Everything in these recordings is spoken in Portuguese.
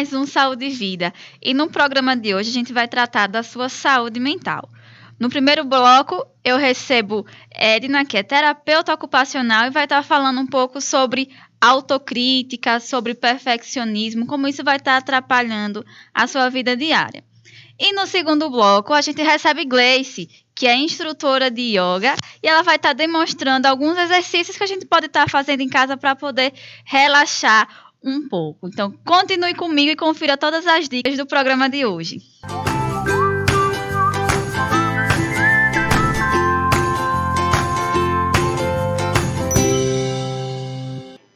Mais um Saúde e Vida. E no programa de hoje a gente vai tratar da sua saúde mental. No primeiro bloco, eu recebo Edna, que é terapeuta ocupacional, e vai estar falando um pouco sobre autocrítica, sobre perfeccionismo, como isso vai estar atrapalhando a sua vida diária. E no segundo bloco, a gente recebe Gleice, que é instrutora de yoga, e ela vai estar demonstrando alguns exercícios que a gente pode estar fazendo em casa para poder relaxar um pouco. Então, continue comigo e confira todas as dicas do programa de hoje.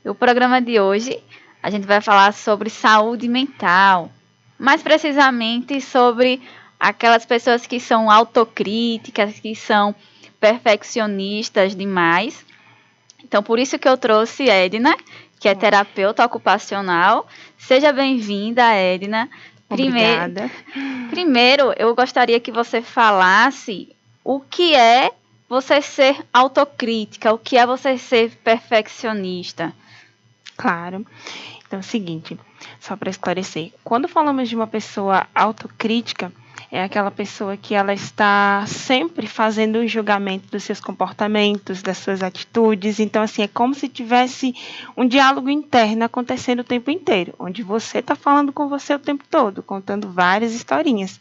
O programa de hoje, a gente vai falar sobre saúde mental, mais precisamente sobre aquelas pessoas que são autocríticas, que são perfeccionistas demais. Então, por isso que eu trouxe Edna, que é terapeuta ocupacional. Seja bem-vinda, Edna. Obrigada. Primeiro, eu gostaria que você falasse o que é você ser autocrítica, o que é você ser perfeccionista. Claro. Então é o seguinte, só para esclarecer, quando falamos de uma pessoa autocrítica, é aquela pessoa que ela está sempre fazendo um julgamento dos seus comportamentos, das suas atitudes. Então, assim, é como se tivesse um diálogo interno acontecendo o tempo inteiro, onde você está falando com você o tempo todo, contando várias historinhas.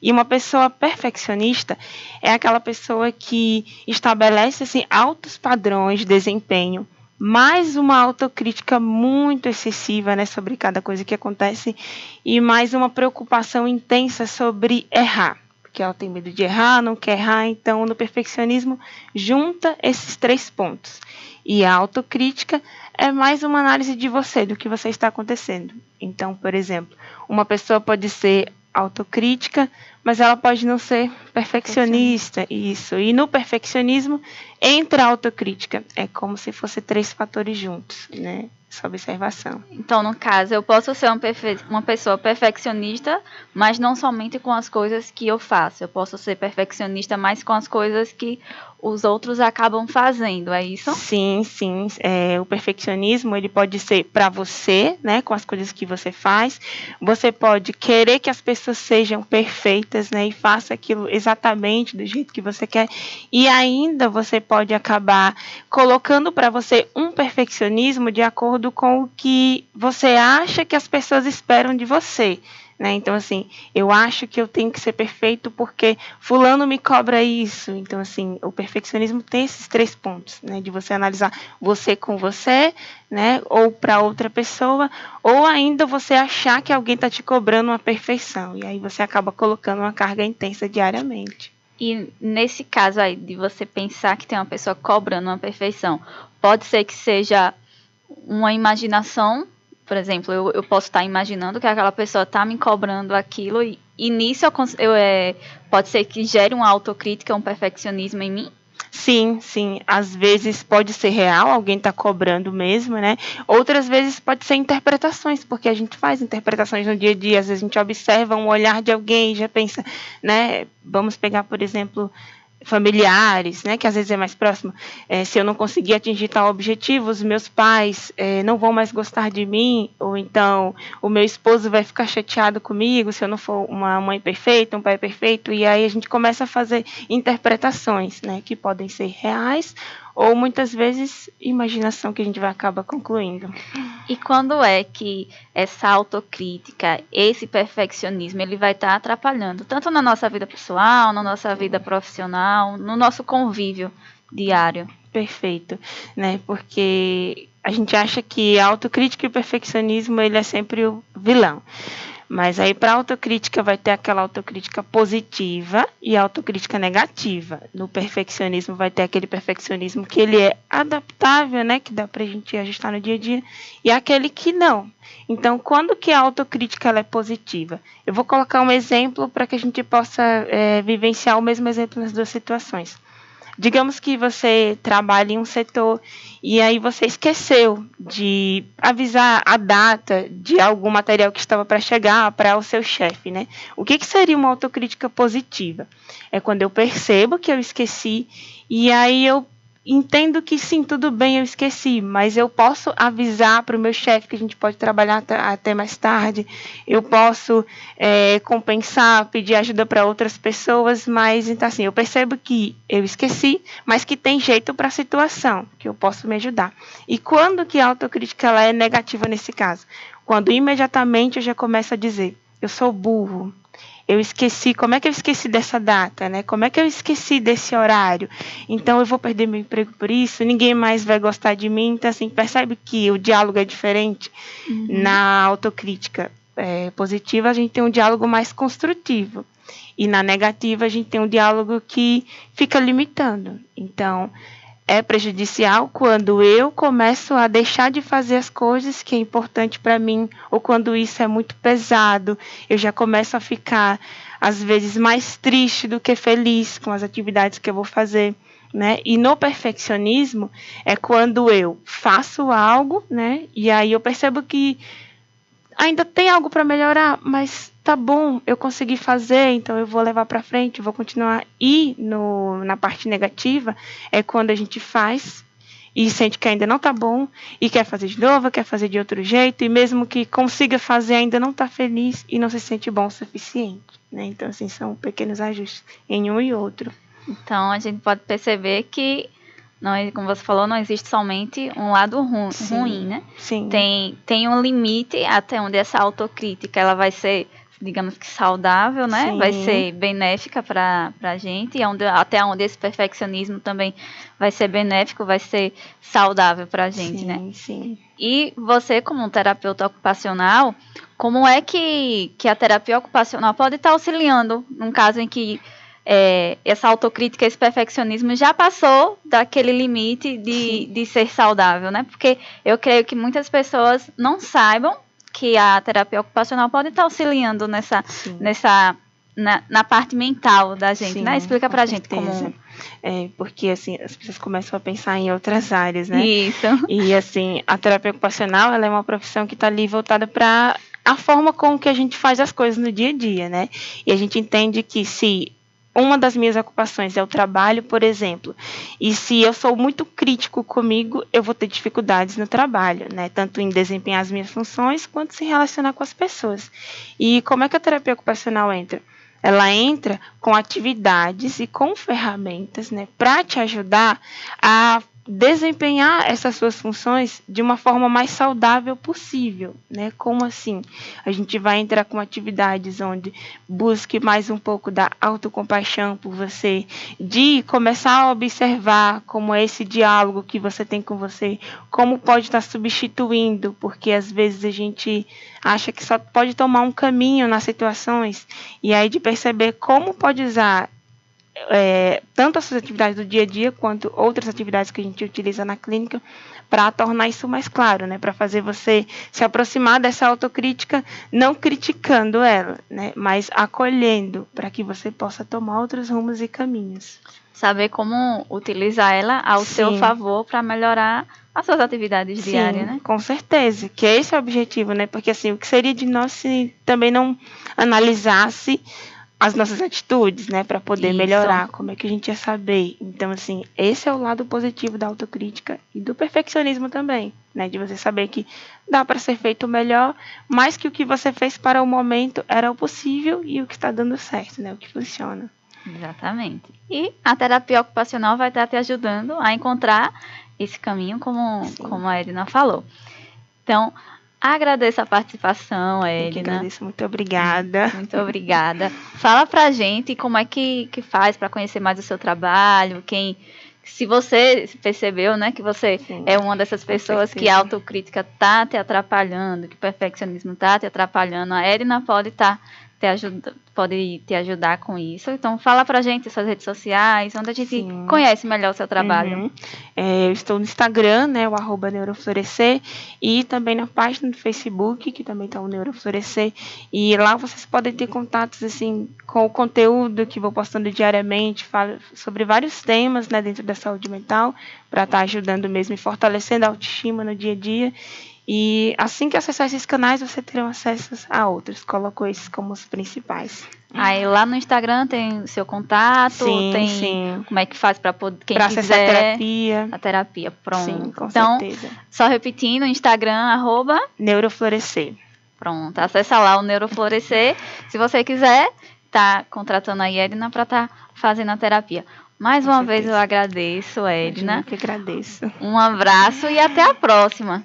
E uma pessoa perfeccionista é aquela pessoa que estabelece assim, altos padrões de desempenho, mais uma autocrítica muito excessiva, né, sobre cada coisa que acontece e mais uma preocupação intensa sobre errar, porque ela tem medo de errar, não quer errar, então no perfeccionismo junta esses 3 pontos. E a autocrítica é mais uma análise de você, do que você está acontecendo. Então, por exemplo, uma pessoa pode ser autocrítica, mas ela pode não ser perfeccionista, isso. E no perfeccionismo entra a autocrítica. É como se fosse 3 fatores juntos, né? Essa observação. Então, no caso, eu posso ser uma pessoa perfeccionista, mas não somente com as coisas que eu faço. Eu posso ser perfeccionista, mas com as coisas que os outros acabam fazendo, é isso? Sim, sim. O perfeccionismo, ele pode ser para você, né, com as coisas que você faz. Você pode querer que as pessoas sejam perfeitas, né, e faça aquilo exatamente do jeito que você quer. E ainda você pode acabar colocando para você um perfeccionismo de acordo com o que você acha que as pessoas esperam de você. Né? Então, assim, eu acho que eu tenho que ser perfeito porque fulano me cobra isso. Então, assim, o perfeccionismo tem esses 3 pontos, né? De você analisar você com você, né? Ou para outra pessoa, ou ainda você achar que alguém está te cobrando uma perfeição. E aí você acaba colocando uma carga intensa diariamente. E nesse caso aí, de você pensar que tem uma pessoa cobrando uma perfeição, pode ser que seja uma imaginação. Por exemplo, eu posso estar imaginando que aquela pessoa está me cobrando aquilo e nisso pode ser que gere uma autocrítica, um perfeccionismo em mim? Sim, sim. Às vezes pode ser real, alguém está cobrando mesmo, né? Outras vezes pode ser interpretações, porque a gente faz interpretações no dia a dia. Às vezes a gente observa um olhar de alguém e já pensa, né? Vamos pegar, por exemplo, familiares, né, que às vezes é mais próximo, se eu não conseguir atingir tal objetivo, os meus pais não vão mais gostar de mim, ou então o meu esposo vai ficar chateado comigo se eu não for uma mãe perfeita, um pai perfeito, e aí a gente começa a fazer interpretações, né, que podem ser reais, ou muitas vezes imaginação que a gente vai acabar concluindo. E quando é que essa autocrítica, esse perfeccionismo, ele vai estar atrapalhando, tanto na nossa vida pessoal, na nossa vida profissional, no nosso convívio diário? Perfeito, né? Porque a gente acha que a autocrítica e o perfeccionismo ele é sempre o vilão. Mas aí para a autocrítica vai ter aquela autocrítica positiva e a autocrítica negativa. No perfeccionismo vai ter aquele perfeccionismo que ele é adaptável, né? Que dá para a gente ajustar no dia a dia, e aquele que não. Então, quando que a autocrítica ela é positiva? Eu vou colocar um exemplo para que a gente possa vivenciar o mesmo exemplo nas 2 situações. Digamos que você trabalha em um setor e aí você esqueceu de avisar a data de algum material que estava para chegar para o seu chefe, né? O que seria uma autocrítica positiva? É quando eu percebo que eu esqueci e aí eu entendo que sim, tudo bem, eu esqueci, mas eu posso avisar para o meu chefe que a gente pode trabalhar até mais tarde, eu posso compensar, pedir ajuda para outras pessoas, mas então assim, eu percebo que eu esqueci, mas que tem jeito para a situação, que eu posso me ajudar. E quando que a autocrítica ela é negativa nesse caso? Quando imediatamente eu já começo a dizer, eu sou burro, eu esqueci, como é que eu esqueci dessa data, né? Como é que eu esqueci desse horário? Então eu vou perder meu emprego por isso, ninguém mais vai gostar de mim. Então, assim, percebe que o diálogo é diferente. Na autocrítica positiva, a gente tem um diálogo mais construtivo. E na negativa, a gente tem um diálogo que fica limitando. Então, é prejudicial quando eu começo a deixar de fazer as coisas que é importante para mim, ou quando isso é muito pesado, eu já começo a ficar, às vezes, mais triste do que feliz com as atividades que eu vou fazer. Né? E no perfeccionismo é quando eu faço algo, né? E aí eu percebo que ainda tem algo para melhorar, mas tá bom, eu consegui fazer, então eu vou levar para frente, vou continuar. E na parte negativa é quando a gente faz e sente que ainda não tá bom e quer fazer de novo, quer fazer de outro jeito, e mesmo que consiga fazer ainda não tá feliz e não se sente bom o suficiente. Né? Então, assim, são pequenos ajustes em um e outro. Então, a gente pode perceber que, não, como você falou, não existe somente um lado ruim, né? Sim. Tem um limite até onde essa autocrítica ela vai ser, digamos que saudável, né? Sim. Vai ser benéfica para a gente, e até onde esse perfeccionismo também vai ser benéfico, vai ser saudável para a gente, né? Sim. E você, como um terapeuta ocupacional, como é que a terapia ocupacional pode estar auxiliando num caso em que essa autocrítica, esse perfeccionismo já passou daquele limite de ser saudável, né? Porque eu creio que muitas pessoas não saibam que a terapia ocupacional pode estar auxiliando na parte mental da gente, né? Explica pra gente como... Porque, assim, as pessoas começam a pensar em outras áreas, né? Isso. E, assim, a terapia ocupacional, ela é uma profissão que está ali voltada para a forma com que a gente faz as coisas no dia a dia, né? E a gente entende que se uma das minhas ocupações é o trabalho, por exemplo, e se eu sou muito crítico comigo, eu vou ter dificuldades no trabalho, né? Tanto em desempenhar as minhas funções, quanto se relacionar com as pessoas. E como é que a terapia ocupacional entra? Ela entra com atividades e com ferramentas, né, para te ajudar a desempenhar essas suas funções de uma forma mais saudável possível, né? Como assim? A gente vai entrar com atividades onde busque mais um pouco da autocompaixão por você, de começar a observar como é esse diálogo que você tem com você, como pode estar substituindo, porque às vezes a gente acha que só pode tomar um caminho nas situações, e aí de perceber como pode usar tanto as suas atividades do dia a dia quanto outras atividades que a gente utiliza na clínica para tornar isso mais claro, né? Para fazer você se aproximar dessa autocrítica, não criticando ela, né? Mas acolhendo para que você possa tomar outros rumos e caminhos. Saber como utilizar ela ao seu favor para melhorar as suas atividades diárias, né? Com certeza, que esse é o objetivo, né? Porque assim, o que seria de nós se também não analisasse as nossas atitudes, né, para poder melhorar, como é que a gente ia saber? Então, assim, esse é o lado positivo da autocrítica e do perfeccionismo também, né, de você saber que dá para ser feito melhor, mas que o que você fez para o momento era o possível e o que está dando certo, né, o que funciona. Exatamente. E a terapia ocupacional vai estar te ajudando a encontrar esse caminho, como a Edna falou. Então, agradeço a participação, Edna. Eu que agradeço, muito obrigada. Muito obrigada. Fala pra gente como é que faz para conhecer mais o seu trabalho, se você percebeu, né, que você é uma dessas pessoas que a autocrítica tá te atrapalhando, que o perfeccionismo tá te atrapalhando, a Edna pode te ajudar com isso. Então, fala pra gente suas redes sociais, onde a gente conhece melhor o seu trabalho. Eu estou no Instagram, né, o @neuroflorescer, e também na página do Facebook, que também está o Neuroflorescer, e lá vocês podem ter contatos, assim, com o conteúdo que vou postando diariamente, falo sobre vários temas, né, dentro da saúde mental, para estar ajudando mesmo e fortalecendo a autoestima no dia a dia. E assim que acessar esses canais, você terá acesso a outros. Colocou esses como os principais. Aí lá no Instagram tem seu contato, Sim. Como é que faz para poder quem pra quiser acessar a terapia, pronto. Sim, com então, certeza. Só repetindo, Instagram @Neuroflorescer. Pronto, acessa lá o Neuroflorescer. Se você quiser, tá contratando a Edna para estar fazendo a terapia. Mais uma vez eu agradeço, Edna. Eu que agradeço. Um abraço e até a próxima.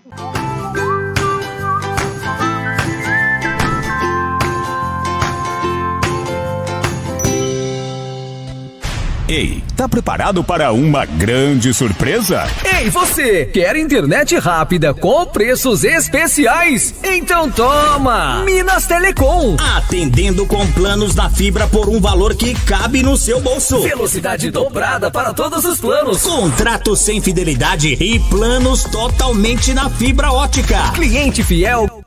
Ei, tá preparado para uma grande surpresa? Ei, você! Quer internet rápida com preços especiais? Então toma! Minas Telecom! Atendendo com planos da fibra por um valor que cabe no seu bolso. Velocidade dobrada para todos os planos. Contrato sem fidelidade e planos totalmente na fibra ótica. Cliente fiel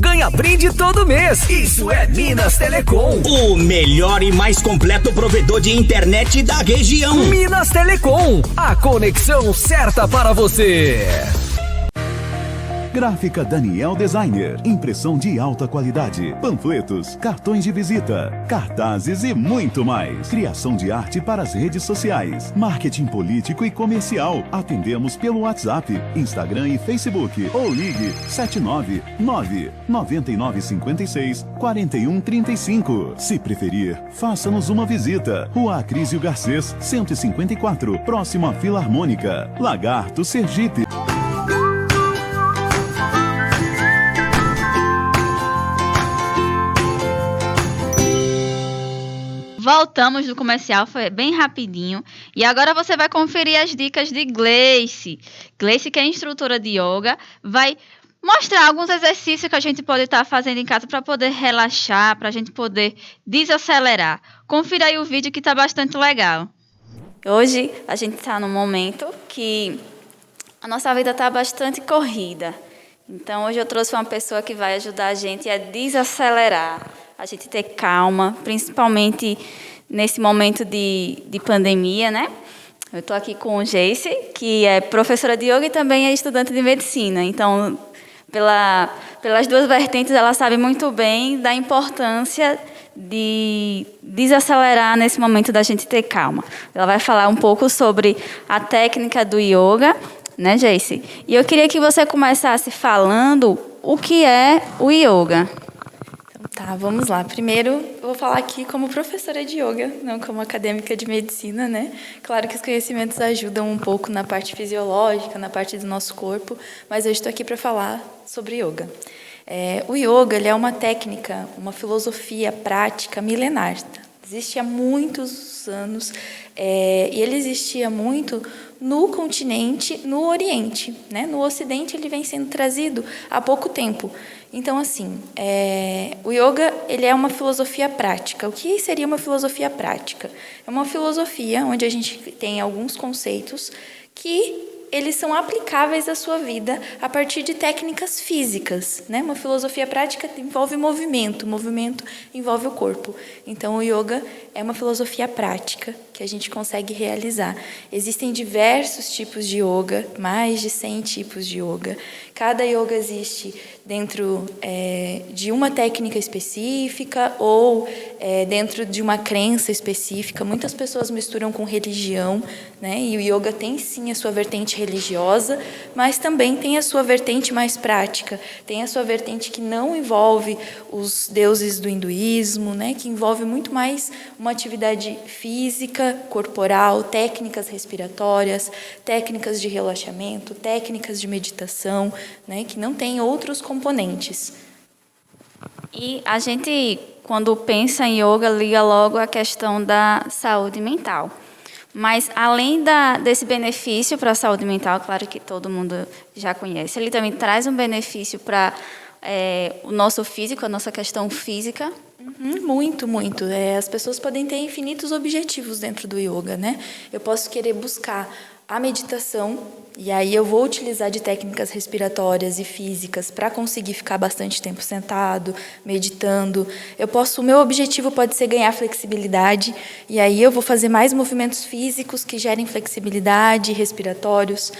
ganha brinde todo mês. Isso é Minas Telecom. O melhor e mais completo provedor de internet da região. Minas Telecom, a conexão certa para você. Gráfica Daniel Designer, impressão de alta qualidade, panfletos, cartões de visita, cartazes e muito mais. Criação de arte para as redes sociais, marketing político e comercial. Atendemos pelo WhatsApp, Instagram e Facebook ou ligue 799-9956-4135. Se preferir, faça-nos uma visita. Rua Acrísio Garcês, 154, próximo à Filarmônica, Lagarto, Sergipe. Voltamos do comercial, foi bem rapidinho. E agora você vai conferir as dicas de Gleice. Gleice, que é instrutora de yoga, vai mostrar alguns exercícios que a gente pode estar fazendo em casa para poder relaxar, para a gente poder desacelerar. Confira aí o vídeo que está bastante legal. Hoje a gente está num momento que a nossa vida está bastante corrida. Então hoje eu trouxe uma pessoa que vai ajudar a gente a desacelerar, a gente ter calma, principalmente nesse momento de pandemia, né? Eu estou aqui com o Jace, que é professora de yoga e também é estudante de medicina. Então, pelas duas vertentes, ela sabe muito bem da importância de desacelerar nesse momento da gente ter calma. Ela vai falar um pouco sobre a técnica do yoga, né, Jace? E eu queria que você começasse falando o que é o yoga. Tá, vamos lá. Primeiro, eu vou falar aqui como professora de yoga, não como acadêmica de medicina, né? Claro que os conhecimentos ajudam um pouco na parte fisiológica, na parte do nosso corpo, mas eu estou aqui para falar sobre yoga. O yoga, ele é uma técnica, uma filosofia prática milenar. Existe há muitos anos, e ele existia muito no continente, no Oriente, né? No Ocidente, ele vem sendo trazido há pouco tempo. Então, assim, o yoga, ele é uma filosofia prática. O que seria uma filosofia prática? É uma filosofia onde a gente tem alguns conceitos que eles são aplicáveis à sua vida a partir de técnicas físicas, né? Uma filosofia prática envolve movimento envolve o corpo. Então, o yoga é uma filosofia prática que a gente consegue realizar. Existem diversos tipos de yoga, mais de 100 tipos de yoga. Cada yoga existe dentro de uma técnica específica ou dentro de uma crença específica. Muitas pessoas misturam com religião, né? E o yoga tem sim a sua vertente religiosa, mas também tem a sua vertente mais prática, tem a sua vertente que não envolve os deuses do hinduísmo, né? Que envolve muito mais uma atividade física, corporal, técnicas respiratórias, técnicas de relaxamento, técnicas de meditação, né? Que não tem outros componentes. E a gente, quando pensa em yoga, liga logo a questão da saúde mental. Mas, além desse benefício para a saúde mental, claro que todo mundo já conhece, ele também traz um benefício para o nosso físico, a nossa questão física. Muito, muito. As pessoas podem ter infinitos objetivos dentro do yoga, né? Eu posso querer buscar a meditação E aí eu vou utilizar de técnicas respiratórias e físicas para conseguir ficar bastante tempo sentado, meditando. O meu objetivo pode ser ganhar flexibilidade, e aí eu vou fazer mais movimentos físicos que gerem flexibilidade, respiratórios.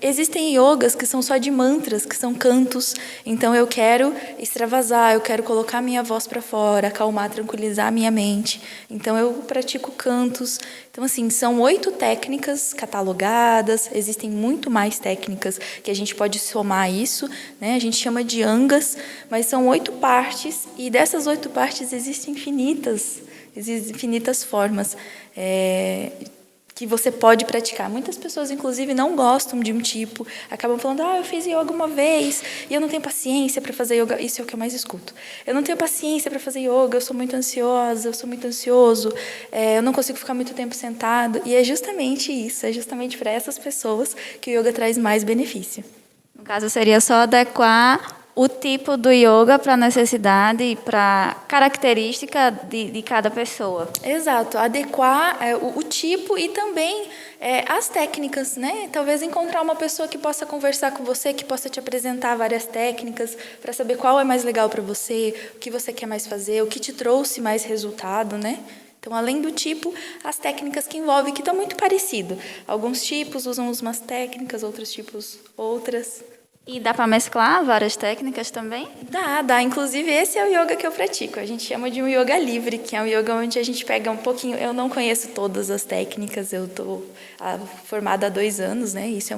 Existem yogas que são só de mantras, que são cantos, então eu quero extravasar, eu quero colocar minha voz para fora, acalmar, tranquilizar a minha mente. Então eu pratico cantos. Então, assim, são 8 técnicas catalogadas, existem muito mais técnicas que a gente pode somar a isso, né? A gente chama de angas, mas são 8 partes, e dessas 8 partes existem infinitas formas que você pode praticar. Muitas pessoas, inclusive, não gostam de um tipo, acabam falando, eu fiz yoga uma vez e eu não tenho paciência para fazer yoga. Isso é o que eu mais escuto. Eu não tenho paciência para fazer yoga, eu sou muito ansiosa, eu sou muito ansioso, eu não consigo ficar muito tempo sentado. E é justamente isso, é justamente para essas pessoas que o yoga traz mais benefício. No caso, seria só adequar o tipo do yoga para a necessidade e para a característica de cada pessoa. Exato, adequar o tipo e também as técnicas, né? Talvez encontrar uma pessoa que possa conversar com você, que possa te apresentar várias técnicas para saber qual é mais legal para você, o que você quer mais fazer, o que te trouxe mais resultado, né? Então, além do tipo, as técnicas que envolvem, que estão muito parecido. Alguns tipos usam umas técnicas, outros tipos outras. E dá para mesclar várias técnicas também? Dá. Inclusive, esse é o yoga que eu pratico. A gente chama de um yoga livre, que é um yoga onde a gente pega um pouquinho... Eu não conheço todas as técnicas, eu estou formada há 2 anos, né? Isso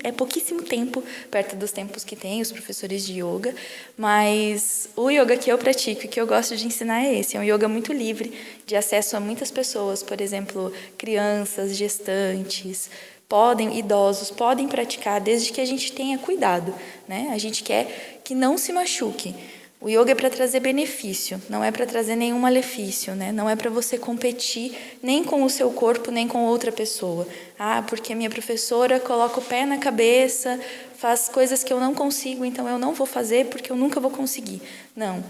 é pouquíssimo tempo, perto dos tempos que tem os professores de yoga. Mas o yoga que eu pratico e que eu gosto de ensinar é esse. É um yoga muito livre, de acesso a muitas pessoas. Por exemplo, crianças, gestantes... idosos podem praticar desde que a gente tenha cuidado, né? A gente quer que não se machuque. O yoga é para trazer benefício, não é para trazer nenhum malefício, né? Não é para você competir nem com o seu corpo, nem com outra pessoa. Porque minha professora coloca o pé na cabeça, faz coisas que eu não consigo, então eu não vou fazer porque eu nunca vou conseguir. Não.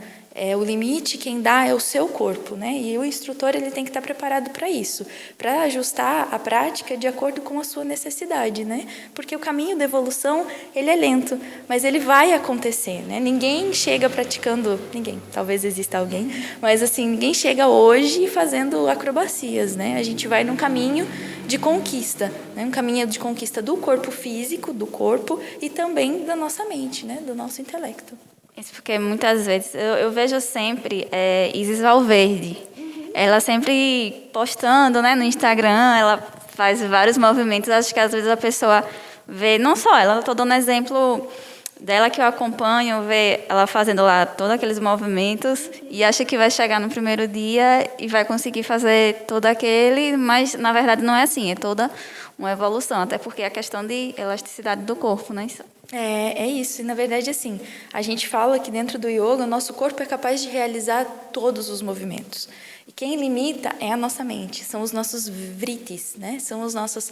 O limite, quem dá é o seu corpo, né? E o instrutor ele tem que estar preparado para isso, para ajustar a prática de acordo com a sua necessidade, né? Porque o caminho da evolução ele é lento, mas ele vai acontecer, né? Ninguém chega praticando, talvez exista alguém, mas assim ninguém chega hoje fazendo acrobacias, né? A gente vai num caminho de conquista, né? Um caminho de conquista do corpo físico, do corpo e também da nossa mente, né? Do nosso intelecto. Isso porque muitas vezes eu vejo sempre Isis Valverde. Ela sempre postando, né, no Instagram, ela faz vários movimentos. Acho que às vezes a pessoa vê, não só ela, eu estou dando exemplo dela que eu acompanho, vê ela fazendo lá todos aqueles movimentos e acha que vai chegar no primeiro dia e vai conseguir fazer todo aquele, mas na verdade não é assim, é toda uma evolução, até porque é a questão de elasticidade do corpo, né? É isso. E, na verdade, assim, a gente fala que dentro do yoga, o nosso corpo é capaz de realizar todos os movimentos. E quem limita é a nossa mente, são os nossos vritis, né? São as nossas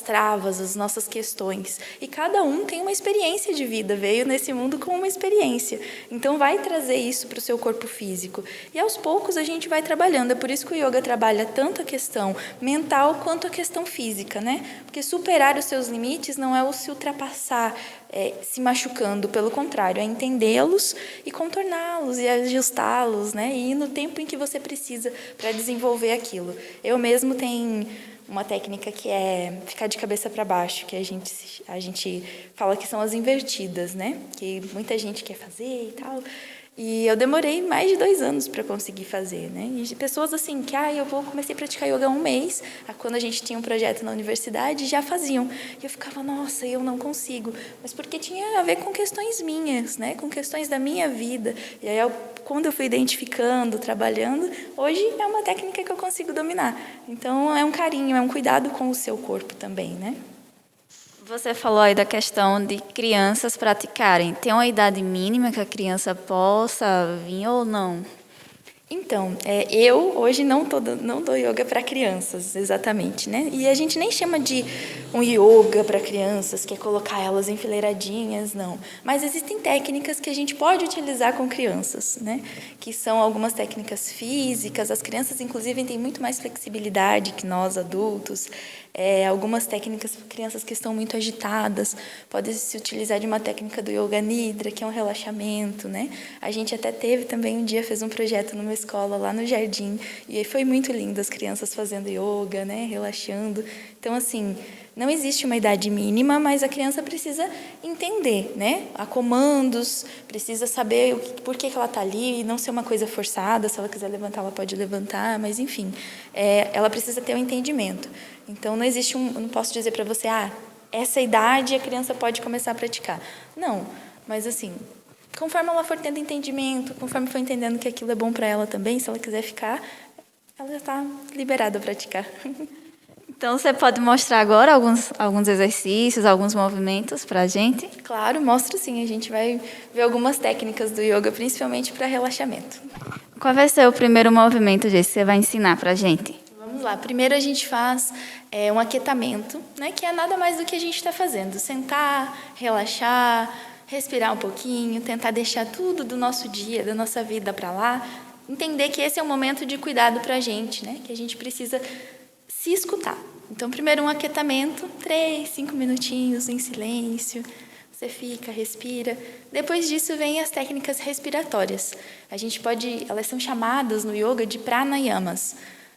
travas, as nossas questões. E cada um tem uma experiência de vida, veio nesse mundo com uma experiência. Então, vai trazer isso para o seu corpo físico. E, aos poucos, a gente vai trabalhando. É por isso que o yoga trabalha tanto a questão mental quanto a questão física, né? Porque superar os seus limites não é o se ultrapassar, se machucando. Pelo contrário, é entendê-los e contorná-los e ajustá-los, né? E ir no tempo em que você precisa para desenvolver aquilo. Eu mesmo tenho uma técnica que é ficar de cabeça para baixo, que a gente fala que são as invertidas, né? Que muita gente quer fazer e tal. E eu demorei mais de 2 anos para conseguir fazer, né? E pessoas assim, que comecei a praticar yoga há 1 mês, quando a gente tinha um projeto na universidade, já faziam. E eu ficava, nossa, eu não consigo. Mas porque tinha a ver com questões minhas, né? Com questões da minha vida. E aí, quando eu fui identificando, trabalhando, hoje é uma técnica que eu consigo dominar. Então, é um carinho, é um cuidado com o seu corpo também, né? Você falou aí da questão de crianças praticarem. Tem uma idade mínima que a criança possa vir ou não? Então, eu hoje não dou yoga para crianças, exatamente, né? E a gente nem chama de um yoga para crianças, que é colocar elas enfileiradinhas, não. Mas existem técnicas que a gente pode utilizar com crianças, né? Que são algumas técnicas físicas. As crianças, inclusive, têm muito mais flexibilidade que nós, adultos. Algumas técnicas para crianças que estão muito agitadas, pode se utilizar de uma técnica do Yoga Nidra, que é um relaxamento, né? A gente até teve também um dia, fez um projeto numa escola lá no jardim, e aí foi muito lindo as crianças fazendo yoga, né? Relaxando. Então, assim, não existe uma idade mínima, mas a criança precisa entender, né? Há comandos, precisa saber por que ela está ali, não ser uma coisa forçada. Se ela quiser levantar, ela pode levantar, mas enfim, ela precisa ter um entendimento. Então, não existe não posso dizer para você, essa idade a criança pode começar a praticar. Não, mas assim, conforme ela for tendo entendimento, conforme for entendendo que aquilo é bom para ela também, se ela quiser ficar, ela já está liberada a praticar. Então, você pode mostrar agora alguns exercícios, alguns movimentos para a gente? Claro, mostro sim. A gente vai ver algumas técnicas do yoga, principalmente para relaxamento. Qual vai ser o primeiro movimento, Gê, que você vai ensinar para a gente? Vamos lá. Primeiro a gente faz um aquietamento, né, que é nada mais do que a gente está fazendo. Sentar, relaxar, respirar um pouquinho, tentar deixar tudo do nosso dia, da nossa vida para lá. Entender que esse é um momento de cuidado para a gente, né, que a gente precisa se escutar. Então, primeiro um aquietamento, 3, 5 minutinhos em silêncio. Você fica, respira. Depois disso, vem as técnicas respiratórias. Elas são chamadas no yoga de pranayamas.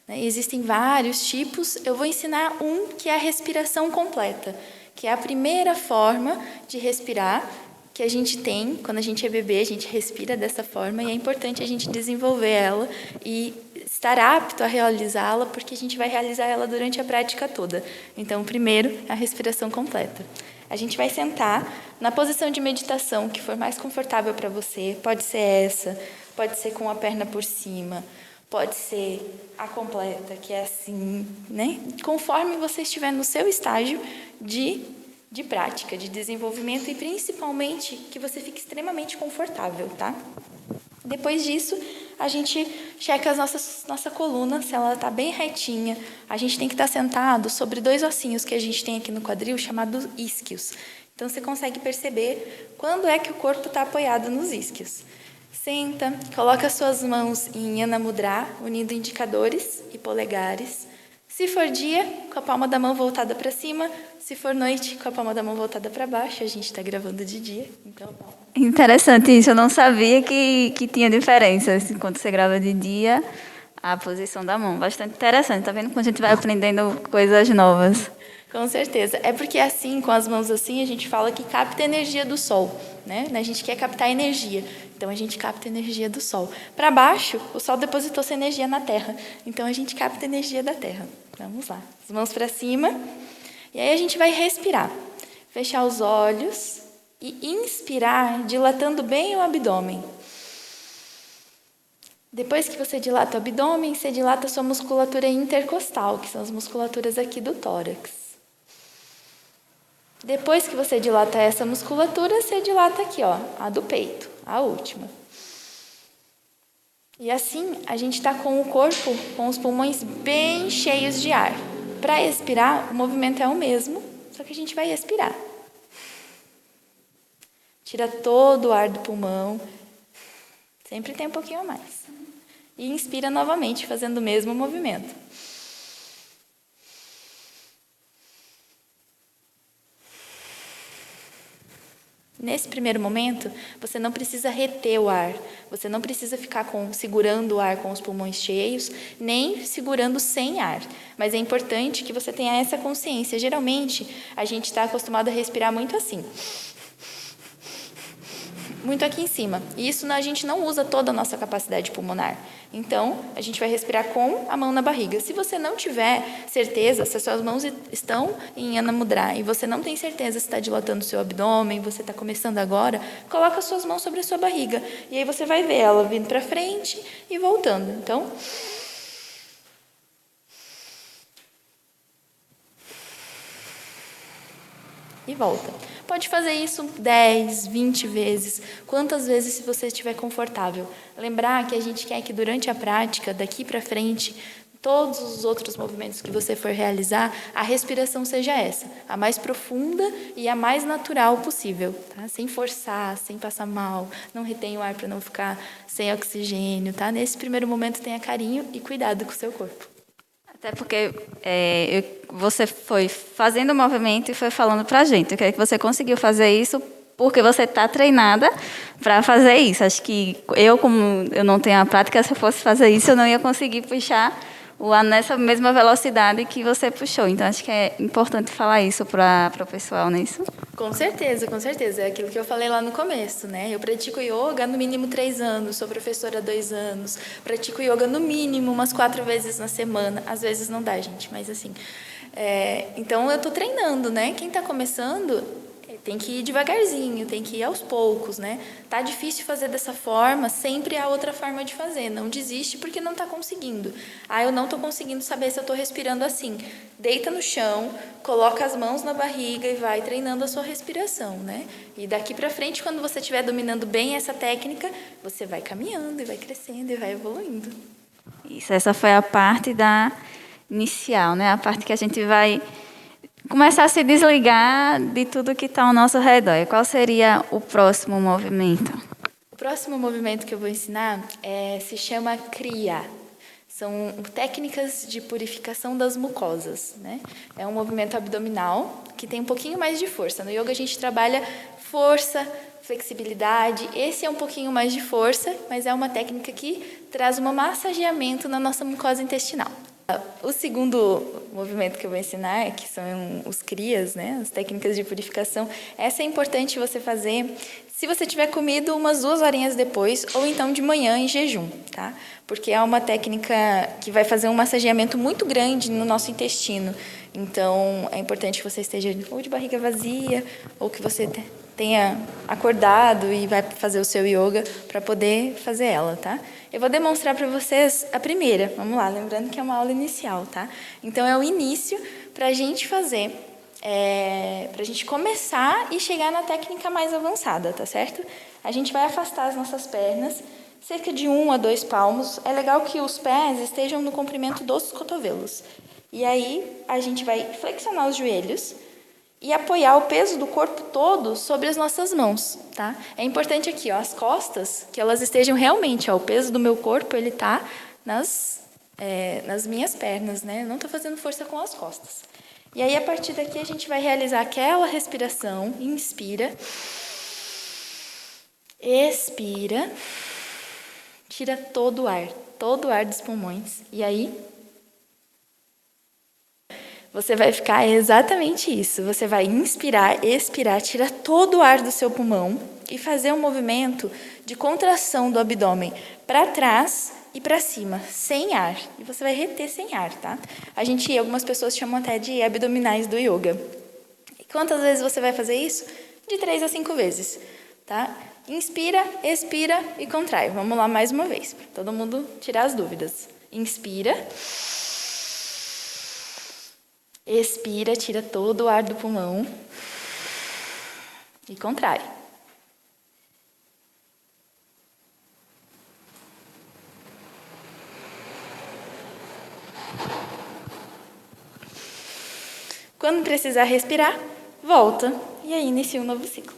Existem vários tipos. Eu vou ensinar um que é a respiração completa, que é a primeira forma de respirar que a gente tem. Quando a gente é bebê, a gente respira dessa forma e é importante a gente desenvolver ela e estar apto a realizá-la, porque a gente vai realizar ela durante a prática toda. Então, primeiro, a respiração completa. A gente vai sentar na posição de meditação que for mais confortável para você. Pode ser essa, pode ser com a perna por cima, pode ser a completa, que é assim, né? Conforme você estiver no seu estágio de prática, de desenvolvimento e principalmente que você fique extremamente confortável, tá? Depois disso, a gente checa nossa coluna, se ela está bem retinha. A gente tem que estar sentado sobre 2 ossinhos que a gente tem aqui no quadril, chamados isquios. Então, você consegue perceber quando é que o corpo está apoiado nos isquios. Senta, coloca as suas mãos em Yana Mudra, unindo indicadores e polegares. Se for dia, com a palma da mão voltada para cima. Se for noite, com a palma da mão voltada para baixo. A gente está gravando de dia, então... Interessante isso, eu não sabia que tinha diferença quando você grava de dia, a posição da mão. Bastante interessante, tá vendo como a gente vai aprendendo coisas novas. Com certeza. É porque assim, com as mãos assim, a gente fala que capta a energia do sol, né? A gente quer captar energia, então a gente capta a energia do sol. Para baixo, o sol depositou essa energia na terra, então a gente capta a energia da terra. Vamos lá. As mãos para cima. E aí a gente vai respirar. Fechar os olhos e inspirar, dilatando bem o abdômen. Depois que você dilata o abdômen, você dilata a sua musculatura intercostal, que são as musculaturas aqui do tórax. Depois que você dilata essa musculatura, você dilata aqui, ó, a do peito, a última. E assim, a gente está com o corpo, com os pulmões bem cheios de ar. Para expirar, o movimento é o mesmo, só que a gente vai expirar. Tira todo o ar do pulmão. Sempre tem um pouquinho a mais. E inspira novamente, fazendo o mesmo movimento. Nesse primeiro momento, você não precisa reter o ar, você não precisa ficar segurando o ar com os pulmões cheios, nem segurando sem ar. Mas é importante que você tenha essa consciência. Geralmente, a gente está acostumado a respirar muito assim. Muito aqui em cima. E isso a gente não usa toda a nossa capacidade pulmonar. Então, a gente vai respirar com a mão na barriga. Se você não tiver certeza, se as suas mãos estão em Yana Mudra e você não tem certeza se está dilatando o seu abdômen, você está começando agora, coloca as suas mãos sobre a sua barriga. E aí você vai ver ela vindo para frente e voltando. Então... e volta. Pode fazer isso 10, 20 vezes, quantas vezes se você estiver confortável. Lembrar que a gente quer que durante a prática, daqui para frente, todos os outros movimentos que você for realizar, a respiração seja essa, a mais profunda e a mais natural possível, tá? Sem forçar, sem passar mal, não retém o ar para não ficar sem oxigênio, tá? Nesse primeiro momento tenha carinho e cuidado com o seu corpo. Até porque você foi fazendo o movimento e foi falando para a gente. Eu quero que você conseguiu fazer isso porque você está treinada para fazer isso. Acho que como eu não tenho a prática, se eu fosse fazer isso, eu não ia conseguir puxar o ar nessa mesma velocidade que você puxou. Então, acho que é importante falar isso para o pessoal, não é isso? Com certeza, com certeza. É aquilo que eu falei lá no começo, né? Eu pratico yoga no mínimo 3 anos, sou professora há 2 anos, pratico yoga no mínimo umas 4 vezes na semana. Às vezes não dá, gente, mas assim... então, eu estou treinando, né? Quem está começando... tem que ir devagarzinho, tem que ir aos poucos, né? Tá difícil fazer dessa forma, sempre há outra forma de fazer. Não desiste porque não está conseguindo. Eu não estou conseguindo saber se eu estou respirando assim. Deita no chão, coloca as mãos na barriga e vai treinando a sua respiração, né? E daqui para frente, quando você estiver dominando bem essa técnica, você vai caminhando e vai crescendo e vai evoluindo. Isso, essa foi a parte inicial, né? A parte que a gente vai começar a se desligar de tudo que está ao nosso redor. E qual seria o próximo movimento? O próximo movimento que eu vou ensinar se chama Kriya. São técnicas de purificação das mucosas, né? É um movimento abdominal que tem um pouquinho mais de força. No yoga a gente trabalha força, flexibilidade. Esse é um pouquinho mais de força, mas é uma técnica que traz um massageamento na nossa mucosa intestinal. O segundo movimento que eu vou ensinar, que são os Kriyas, né, as técnicas de purificação, essa é importante você fazer se você tiver comido umas 2 horinhas depois, ou então de manhã em jejum, tá? Porque é uma técnica que vai fazer um massageamento muito grande no nosso intestino. Então, é importante que você esteja ou de barriga vazia, ou que você tenha acordado e vai fazer o seu yoga para poder fazer ela, tá? Eu vou demonstrar para vocês a primeira. Vamos lá, lembrando que é uma aula inicial, tá? Então, é o início para a gente fazer, para a gente começar e chegar na técnica mais avançada, tá certo? A gente vai afastar as nossas pernas, cerca de 1 a 2 palmos. É legal que os pés estejam no comprimento dos cotovelos. E aí, a gente vai flexionar os joelhos e apoiar o peso do corpo todo sobre as nossas mãos, tá? É importante aqui, as costas, que elas estejam realmente, o peso do meu corpo, ele tá nas minhas pernas, né? Eu não estou fazendo força com as costas. E aí, a partir daqui, a gente vai realizar aquela respiração. Inspira. Expira. Tira todo o ar dos pulmões. E aí, você vai ficar exatamente isso. Você vai inspirar, expirar, tirar todo o ar do seu pulmão e fazer um movimento de contração do abdômen para trás e para cima, sem ar. E você vai reter sem ar, tá? Algumas pessoas chamam até de abdominais do yoga. E quantas vezes você vai fazer isso? De 3 a 5 vezes, tá? Inspira, expira e contrai. Vamos lá mais uma vez, para todo mundo tirar as dúvidas. Inspira. Expira, tira todo o ar do pulmão e contrai. Quando precisar respirar, volta e aí inicia um novo ciclo.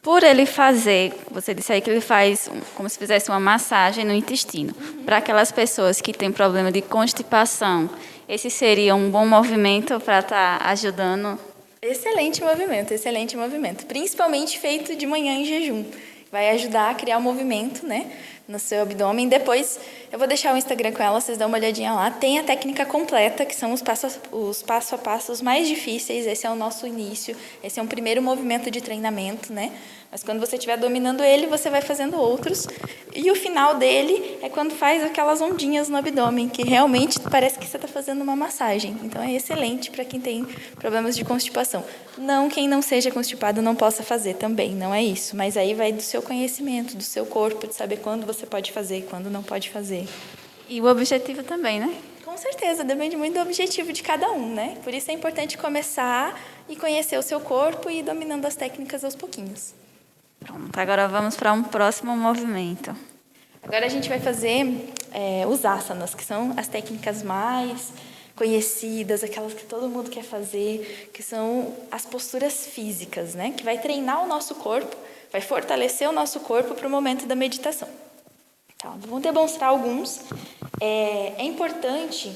Por ele fazer, você disse aí que ele faz como se fizesse uma massagem no intestino. Para aquelas pessoas que têm problema de constipação, esse seria um bom movimento para estar ajudando? Excelente movimento. Principalmente feito de manhã em jejum. Vai ajudar a criar um movimento, né, no seu abdômen. Depois, eu vou deixar o Instagram com ela, vocês dão uma olhadinha lá. Tem a técnica completa, que são os passo a passos mais difíceis. Esse é o nosso início. Esse é um primeiro movimento de treinamento, né? Mas quando você estiver dominando ele, você vai fazendo outros. E o final dele é quando faz aquelas ondinhas no abdômen, que realmente parece que você está fazendo uma massagem. Então, é excelente para quem tem problemas de constipação. Não, quem não seja constipado não possa fazer também, não é isso. Mas aí vai do seu conhecimento, do seu corpo, de saber quando você pode fazer e quando não pode fazer. E o objetivo também, né? Com certeza, depende muito do objetivo de cada um, né? Por isso é importante começar e conhecer o seu corpo e ir dominando as técnicas aos pouquinhos. Pronto, agora vamos para um próximo movimento. Agora a gente vai fazer os asanas, que são as técnicas mais conhecidas, aquelas que todo mundo quer fazer, que são as posturas físicas, né? Que vai treinar o nosso corpo, vai fortalecer o nosso corpo para o momento da meditação. Então, vamos demonstrar alguns. É importante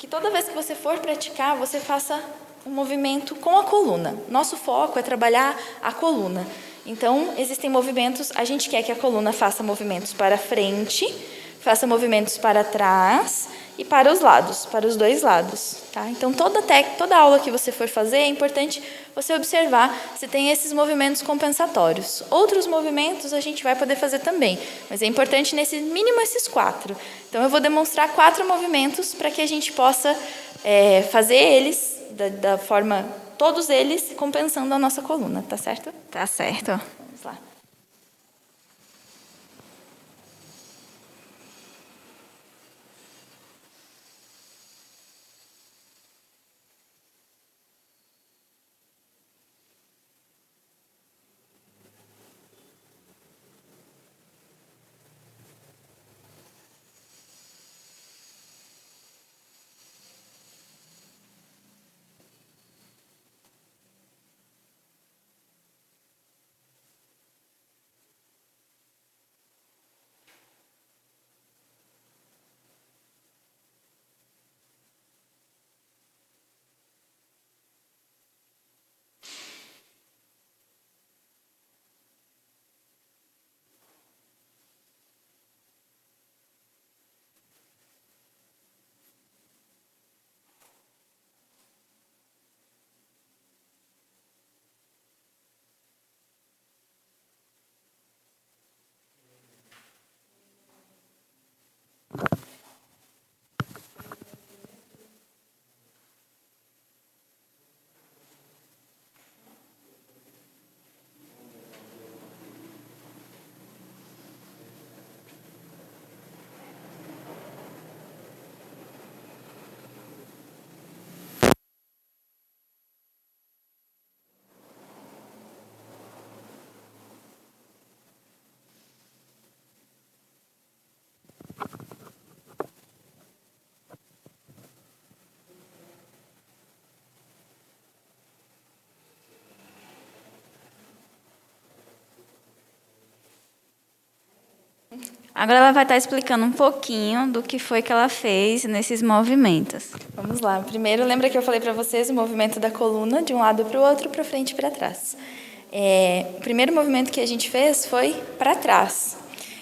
que toda vez que você for praticar, você faça um movimento com a coluna. Nosso foco é trabalhar a coluna. Então, existem movimentos, a gente quer que a coluna faça movimentos para frente, faça movimentos para trás e para os lados, para os dois lados. Tá? Então, toda aula que você for fazer, é importante você observar se tem esses movimentos compensatórios. Outros movimentos a gente vai poder fazer também, mas é importante nesse mínimo esses 4. Então, eu vou demonstrar 4 movimentos para que a gente possa fazer eles da forma, todos eles compensando a nossa coluna, tá certo? Tá certo. Vamos lá. Agora ela vai estar explicando um pouquinho do que foi que ela fez nesses movimentos. Vamos lá. Primeiro, lembra que eu falei para vocês o movimento da coluna de um lado para o outro, para frente e para trás. O primeiro movimento que a gente fez foi para trás.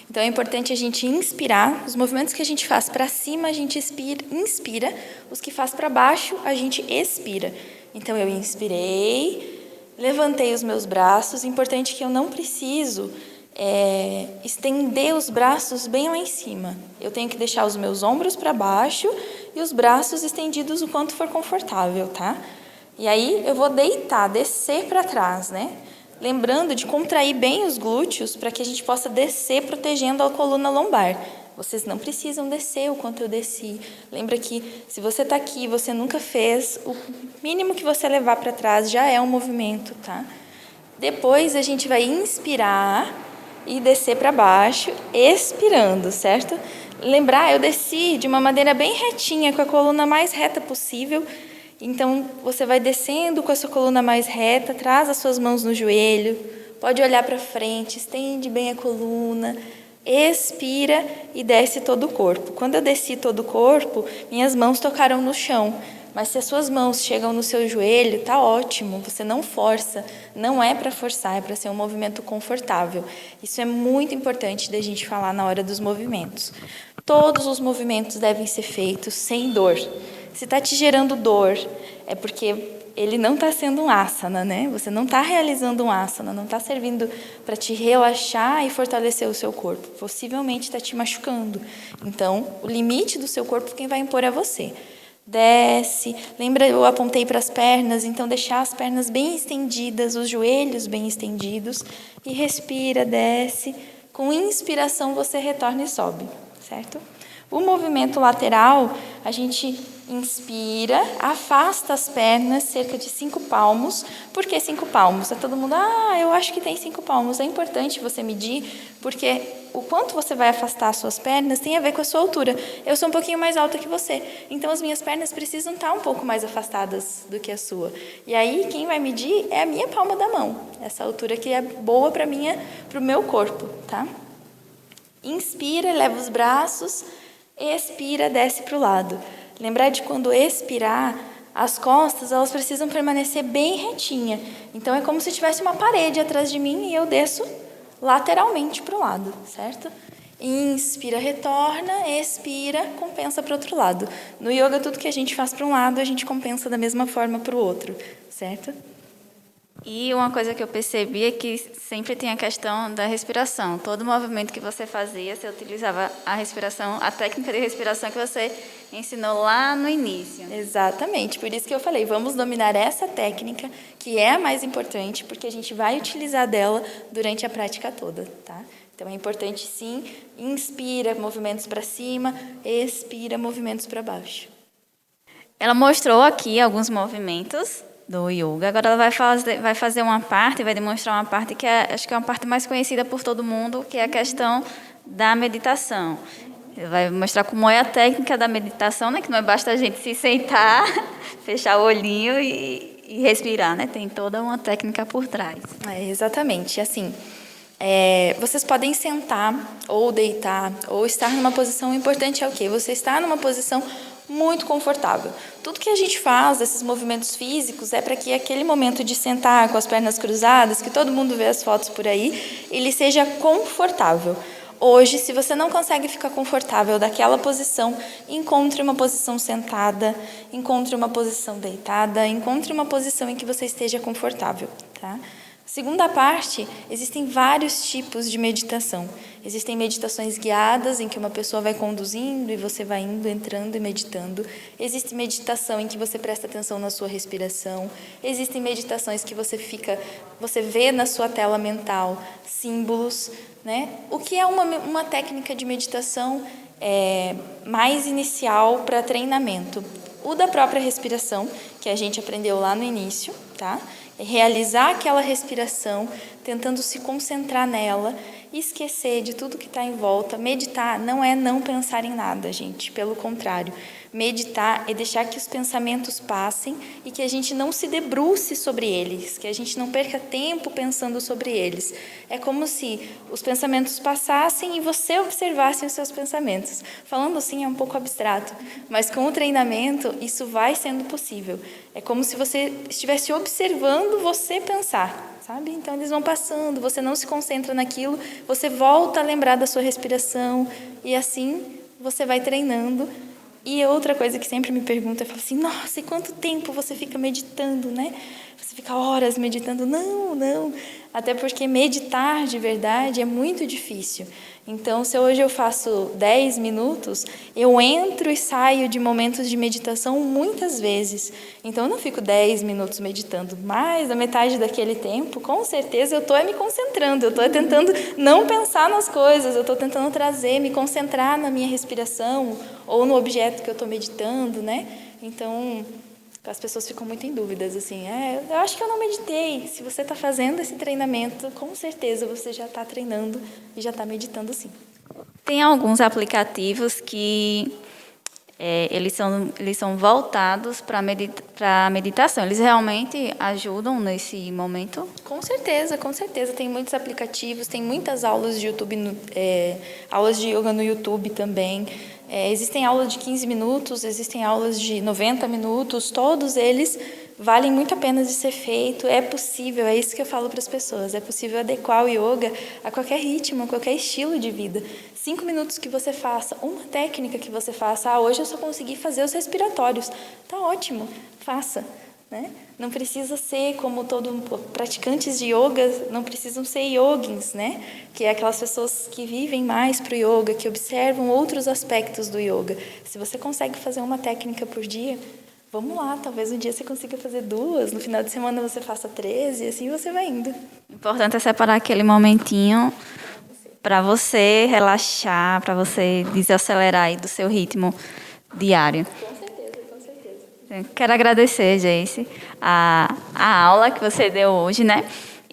Então, é importante a gente inspirar. Os movimentos que a gente faz para cima, a gente inspira. Os que faz para baixo, a gente expira. Então, eu inspirei, levantei os meus braços. Importante que eu não preciso estender os braços bem lá em cima. Eu tenho que deixar os meus ombros para baixo e os braços estendidos o quanto for confortável, tá? E aí, eu vou deitar, descer para trás, né? Lembrando de contrair bem os glúteos para que a gente possa descer protegendo a coluna lombar. Vocês não precisam descer o quanto eu desci. Lembra que se você está aqui e você nunca fez, o mínimo que você levar para trás já é um movimento, tá? Depois a gente vai inspirar e descer para baixo, expirando, certo? Lembrar, eu desci de uma maneira bem retinha, com a coluna mais reta possível. Então, você vai descendo com a sua coluna mais reta, traz as suas mãos no joelho, pode olhar para frente, estende bem a coluna, expira e desce todo o corpo. Quando eu desci todo o corpo, minhas mãos tocaram no chão. Mas se as suas mãos chegam no seu joelho, tá ótimo, você não força, não é para forçar, é para ser um movimento confortável. Isso é muito importante da gente falar na hora dos movimentos. Todos os movimentos devem ser feitos sem dor. Se está te gerando dor, é porque ele não está sendo um asana, né? Você não está realizando um asana, não está servindo para te relaxar e fortalecer o seu corpo. Possivelmente está te machucando. Então, o limite do seu corpo quem vai impor é você. Desce, lembra, eu apontei para as pernas, então deixar as pernas bem estendidas, os joelhos bem estendidos, e respira, desce. Com inspiração você retorna e sobe, certo? O movimento lateral, a gente inspira, afasta as pernas cerca de 5 palmos. Por que 5 palmos? Todo mundo, eu acho que tem 5 palmos. É importante você medir, porque o quanto você vai afastar as suas pernas tem a ver com a sua altura. Eu sou um pouquinho mais alta que você, então as minhas pernas precisam estar um pouco mais afastadas do que a sua. E aí, quem vai medir é a minha palma da mão, essa altura que é boa para o meu corpo, tá? Inspira, leva os braços, expira, desce para o lado. Lembrar de quando expirar, as costas elas precisam permanecer bem retinha. Então é como se tivesse uma parede atrás de mim e eu desço lateralmente para o lado, certo? Inspira, retorna, expira, compensa para o outro lado. No yoga, tudo que a gente faz para um lado, a gente compensa da mesma forma para o outro, certo? E uma coisa que eu percebi é que sempre tem a questão da respiração. Todo movimento que você fazia, você utilizava a respiração, a técnica de respiração que você ensinou lá no início. Exatamente, por isso que eu falei, vamos dominar essa técnica, que é a mais importante, porque a gente vai utilizar dela durante a prática toda, tá? Então é importante sim, inspira, movimentos para cima, expira, movimentos para baixo. Ela mostrou aqui alguns movimentos do yoga. Agora ela vai fazer uma parte, vai demonstrar uma parte que acho que é uma parte mais conhecida por todo mundo, que é a questão da meditação. Ele vai mostrar como é a técnica da meditação, né? Que não é basta a gente se sentar, fechar o olhinho e respirar, né? Tem toda uma técnica por trás. Exatamente, assim, vocês podem sentar ou deitar ou estar numa posição, importante é o quê? Você está numa posição muito confortável. Tudo que a gente faz, esses movimentos físicos, é para que aquele momento de sentar com as pernas cruzadas, que todo mundo vê as fotos por aí, ele seja confortável. Hoje, se você não consegue ficar confortável daquela posição, encontre uma posição sentada, encontre uma posição deitada, encontre uma posição em que você esteja confortável, tá? Segunda parte, existem vários tipos de meditação. Existem meditações guiadas, em que uma pessoa vai conduzindo e você vai indo, entrando e meditando. Existe meditação em que você presta atenção na sua respiração. Existem meditações que você vê na sua tela mental símbolos, né? O que é uma técnica de meditação mais inicial para treinamento? O da própria respiração, que a gente aprendeu lá no início, tá? Realizar aquela respiração, tentando se concentrar nela, esquecer de tudo que está em volta. Meditar não é não pensar em nada, gente. Pelo contrário, meditar é deixar que os pensamentos passem e que a gente não se debruce sobre eles, que a gente não perca tempo pensando sobre eles. É como se os pensamentos passassem e você observasse os seus pensamentos. Falando assim é um pouco abstrato, mas com o treinamento isso vai sendo possível. É como se você estivesse observando você pensar, sabe? Então eles vão passando, você não se concentra naquilo, você volta a lembrar da sua respiração e assim você vai treinando. E outra coisa que sempre me perguntam, eu falo assim, nossa, e quanto tempo você fica meditando, né? Você fica horas meditando? Não. Até porque meditar de verdade é muito difícil. Então, se hoje eu faço 10 minutos, eu entro e saio de momentos de meditação muitas vezes. Então, eu não fico 10 minutos meditando, mas a metade daquele tempo, com certeza, eu estou me concentrando, eu estou tentando não pensar nas coisas, eu estou tentando me concentrar na minha respiração ou no objeto que eu estou meditando, né? Então, as pessoas ficam muito em dúvidas, assim, eu acho que eu não meditei. Se você está fazendo esse treinamento, com certeza você já está treinando e já está meditando, sim. Tem alguns aplicativos que eles são voltados para a meditação. Eles realmente ajudam nesse momento? Com certeza. Tem muitos aplicativos, tem muitas aulas de YouTube, aulas de yoga no YouTube também. Existem aulas de 15 minutos, existem aulas de 90 minutos, todos eles valem muito a pena de ser feito, é possível, é isso que eu falo para as pessoas, é possível adequar o yoga a qualquer ritmo, a qualquer estilo de vida. 5 minutos que você faça, uma técnica que você faça, hoje eu só consegui fazer os respiratórios, tá ótimo, faça. Né? Não precisa ser como praticantes de yoga, não precisam ser yogins, né? Que é aquelas pessoas que vivem mais para o yoga, que observam outros aspectos do yoga. Se você consegue fazer uma técnica por dia, vamos lá, talvez um dia você consiga fazer 2, no final de semana você faça 13, e assim você vai indo. O importante é separar aquele momentinho para você relaxar, para você desacelerar aí do seu ritmo diário. Quero agradecer, Jace, a aula que você deu hoje, né?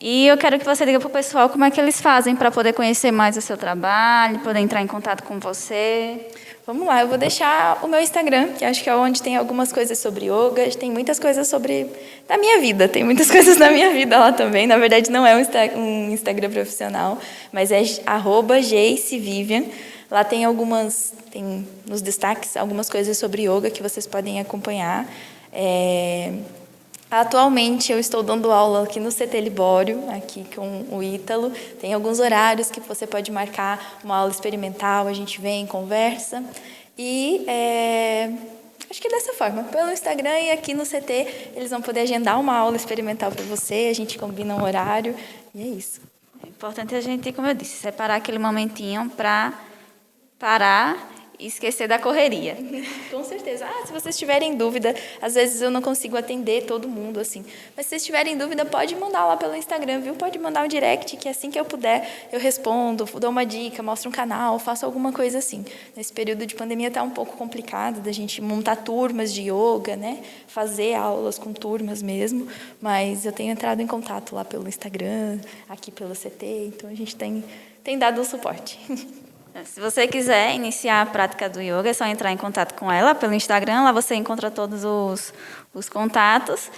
E eu quero que você diga para o pessoal como é que eles fazem para poder conhecer mais o seu trabalho, poder entrar em contato com você. Vamos lá, eu vou deixar o meu Instagram, que acho que é onde tem algumas coisas sobre yoga, tem muitas coisas da minha vida, tem muitas coisas da minha vida lá também. Na verdade, não é um Instagram profissional, mas é @JaceVivian. Lá tem nos destaques algumas coisas sobre yoga que vocês podem acompanhar. Atualmente eu estou dando aula aqui no CT Libório, aqui com o Ítalo. Tem alguns horários que você pode marcar uma aula experimental, a gente vem, conversa. E acho que dessa forma, pelo Instagram e aqui no CT, eles vão poder agendar uma aula experimental para você, a gente combina um horário e é isso. É importante a gente, como eu disse, separar aquele momentinho para parar e esquecer da correria. Com certeza. Se vocês tiverem dúvida, às vezes eu não consigo atender todo mundo, assim. Mas se vocês tiverem dúvida, pode mandar lá pelo Instagram, viu? Pode mandar um direct, que assim que eu puder, eu respondo, dou uma dica, mostro um canal, faço alguma coisa assim. Nesse período de pandemia está um pouco complicado da gente montar turmas de yoga, né? Fazer aulas com turmas mesmo. Mas eu tenho entrado em contato lá pelo Instagram, aqui pelo CT, então a gente tem dado um suporte. Se você quiser iniciar a prática do yoga, é só entrar em contato com ela pelo Instagram. Lá você encontra todos os contatos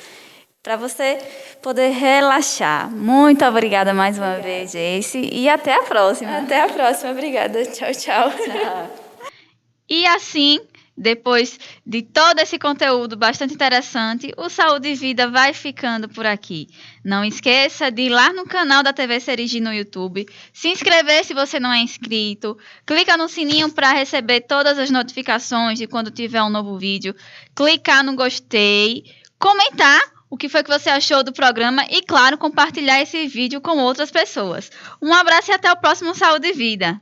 para você poder relaxar. Muito obrigada mais uma vez, Jace. E até a próxima. Até a próxima. Obrigada. Tchau, tchau. E assim, depois de todo esse conteúdo bastante interessante, o Saúde e Vida vai ficando por aqui. Não esqueça de ir lá no canal da TV Serigi no YouTube, se inscrever se você não é inscrito, clica no sininho para receber todas as notificações de quando tiver um novo vídeo, clicar no gostei, comentar o que foi que você achou do programa e, claro, compartilhar esse vídeo com outras pessoas. Um abraço e até o próximo Saúde e Vida.